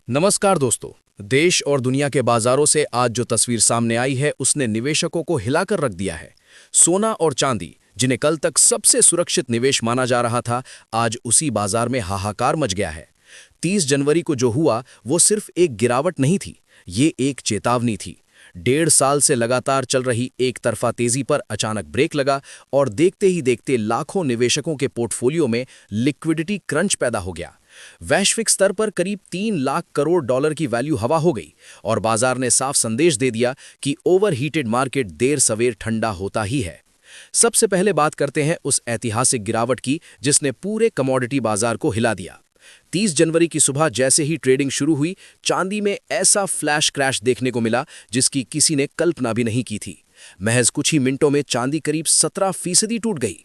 नमस्कार दोस्तों। देश और दुनिया के बाजारों से आज जो तस्वीर सामने आई है उसने निवेशकों को हिलाकर रख दिया है। सोना और चांदी, जिन्हें कल तक सबसे सुरक्षित निवेश माना जा रहा था, आज उसी बाजार में हाहाकार मच गया है। 30 जनवरी को जो हुआ वो सिर्फ एक गिरावट नहीं थी, ये एक चेतावनी थी। 1.5 साल से लगातार चल रही एक तरफा तेजी पर अचानक ब्रेक लगा और देखते ही देखते लाखों निवेशकों के पोर्टफोलियो में लिक्विडिटी क्रंच पैदा हो गया। वैश्विक स्तर पर करीब 3 लाख करोड़ डॉलर की वैल्यू हवा हो गई और बाजार ने साफ संदेश दे दिया कि ओवरहीटेड मार्केट देर सवेर ठंडा होता ही है। सबसे पहले बात करते हैं उस ऐतिहासिक गिरावट की जिसने पूरे कमोडिटी बाजार को हिला दिया। 30 जनवरी की सुबह जैसे ही ट्रेडिंग शुरू हुई, चांदी में ऐसा फ्लैश क्रैश देखने को मिला जिसकी किसी ने कल्पना भी नहीं की थी। महज कुछ ही मिनटों में चांदी करीब 17% टूट गई।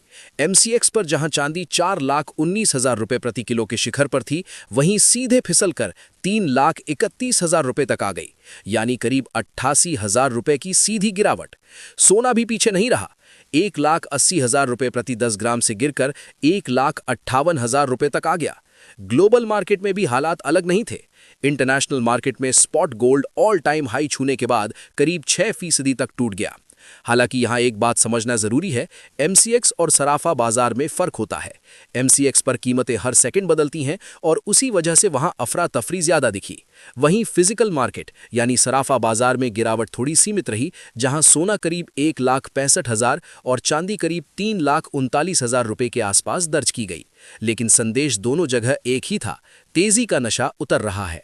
MCX पर जहां चांदी 4,19,000 रुपए प्रति किलो के शिखर पर थी, वहीं सीधे फिसलकर 3,31,000 रुपए तक आ गई, यानी करीब 88,000 रुपए की सीधी गिरावट। सोना भी पीछे नहीं रहा, 1,80,000 रुपए प्रति 10 ग्राम से गिरकर 1,58,000 रुपए तक आ गया। ग्लोबल मार्केट में भी हालात अलग नहीं थे। इंटरनेशनल मार्केट में spot gold all time high छूने के बाद करीब 6% तक टूट गया। हालांकि यहां एक बात समझना जरूरी है, MCX और सराफा बाजार में फर्क होता है। MCX पर कीमतें हर सेकंड बदलती हैं और उसी वजह से वहां अफरा तफरी ज्यादा दिखी। वहीं फिजिकल मार्केट यानी सराफा बाजार में गिरावट थोड़ी सीमित रही, जहां सोना करीब 1,65,000 और चांदी करीब 3,39,000 रुपए के आसपास दर्ज की गई। लेकिन संदेश दोनों जगह एक ही था, तेजी का नशा उतर रहा है।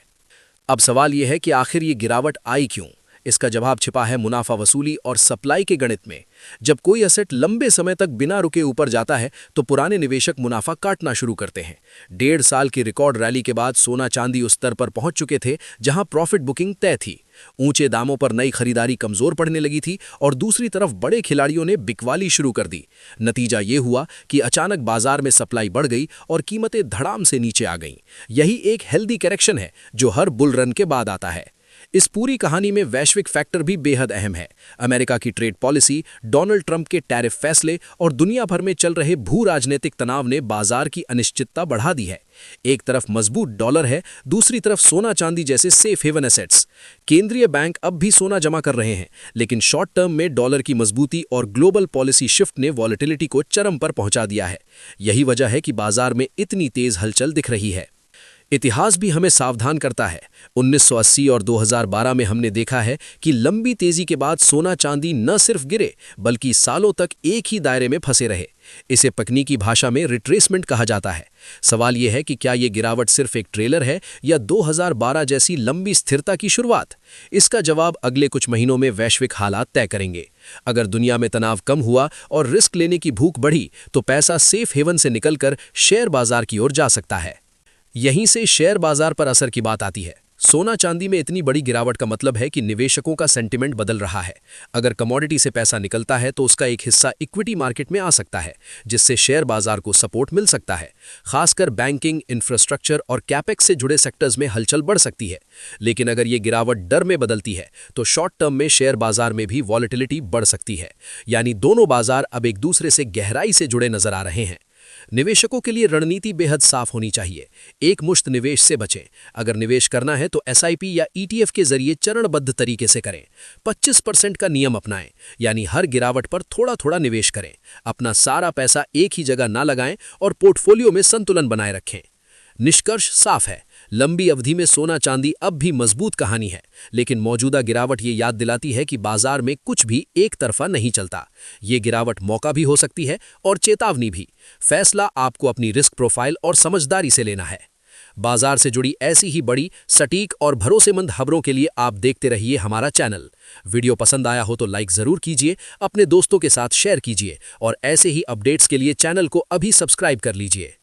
अब सवाल यह है कि आखिर ये गिरावट आई क्यों? इसका जवाब छिपा है मुनाफा वसूली और सप्लाई के गणित में। जब कोई एसेट लंबे समय तक बिना रुके ऊपर जाता है तो पुराने निवेशक मुनाफा काटना शुरू करते हैं। 1.5 साल की रिकॉर्ड रैली के बाद सोना चांदी उस स्तर पर पहुंच चुके थे जहां प्रॉफिट बुकिंग तय थी। ऊंचे दामों पर नई खरीदारी कमजोर पड़ने लगी थी और दूसरी तरफ बड़े खिलाड़ियों ने बिकवाली शुरू कर दी। नतीजा ये हुआ कि अचानक बाजार में सप्लाई बढ़ गई और कीमतें धड़ाम से नीचे आ गईं। यही एक हेल्दी करेक्शन है जो हर बुल रन के बाद आता है। इस पूरी कहानी में वैश्विक फैक्टर भी बेहद अहम है। अमेरिका की ट्रेड पॉलिसी, डोनाल्ड ट्रंप के टैरिफ फैसले और दुनिया भर में चल रहे भू राजनीतिक तनाव ने बाजार की अनिश्चितता बढ़ा दी है। एक तरफ मजबूत डॉलर है, दूसरी तरफ सोना चांदी जैसे सेफ हेवन एसेट्स। केंद्रीय बैंक अब भी सोना जमा कर रहे हैं, लेकिन शॉर्ट टर्म में डॉलर की मजबूती और ग्लोबल पॉलिसी शिफ्ट ने वॉलेटिलिटी को चरम पर पहुंचा दिया है। यही वजह है कि बाजार में इतनी तेज हलचल दिख रही है। इतिहास भी हमें सावधान करता है। 1980 और 2012 में हमने देखा है कि लंबी तेजी के बाद सोना चांदी न सिर्फ गिरे बल्कि सालों तक एक ही दायरे में फंसे रहे। इसे तकनीकी भाषा में रिट्रेसमेंट कहा जाता है। सवाल यह है कि क्या यह गिरावट सिर्फ एक ट्रेलर है या 2012 जैसी लंबी स्थिरता की शुरुआत? इसका जवाब अगले कुछ महीनों में वैश्विक हालात तय करेंगे। अगर दुनिया में तनाव कम हुआ और रिस्क लेने की भूख बढ़ी तो पैसा सेफ हेवन से निकलकर शेयर बाजार की ओर जा सकता है। यहीं से शेयर बाजार पर असर की बात आती है। सोना चांदी में इतनी बड़ी गिरावट का मतलब है कि निवेशकों का सेंटिमेंट बदल रहा है। अगर कमोडिटी से पैसा निकलता है तो उसका एक हिस्सा इक्विटी मार्केट में आ सकता है, जिससे शेयर बाजार को सपोर्ट मिल सकता है। खासकर बैंकिंग, इंफ्रास्ट्रक्चर और कैपेक्स से जुड़े सेक्टर्स में हलचल बढ़ सकती है। लेकिन अगर ये गिरावट डर में बदलती है तो शॉर्ट टर्म में शेयर बाजार में भी वॉलेटिलिटी बढ़ सकती है। यानी दोनों बाजार अब एक दूसरे से गहराई से जुड़े नजर आ रहे हैं। निवेशकों के लिए रणनीति बेहद साफ होनी चाहिए। एक मुश्त निवेश से बचें। अगर निवेश करना है तो SIP या ETF के जरिए चरणबद्ध तरीके से करें। 25% का नियम अपनाएं, यानी हर गिरावट पर थोड़ा थोड़ा निवेश करें। अपना सारा पैसा एक ही जगह ना लगाएं और पोर्टफोलियो में संतुलन बनाए रखें। निष्कर्ष साफ है, लंबी अवधि में सोना चांदी अब भी मजबूत कहानी है, लेकिन मौजूदा गिरावट ये याद दिलाती है कि बाजार में कुछ भी एक तरफा नहीं चलता। ये गिरावट मौका भी हो सकती है और चेतावनी भी। फैसला आपको अपनी रिस्क प्रोफाइल और समझदारी से लेना है। बाजार से जुड़ी ऐसी ही बड़ी, सटीक और भरोसेमंद खबरों के लिए आप देखते रहिए हमारा चैनल। वीडियो पसंद आया हो तो लाइक जरूर कीजिए, अपने दोस्तों के साथ शेयर कीजिए और ऐसे ही अपडेट्स के लिए चैनल को अभी सब्सक्राइब कर लीजिए।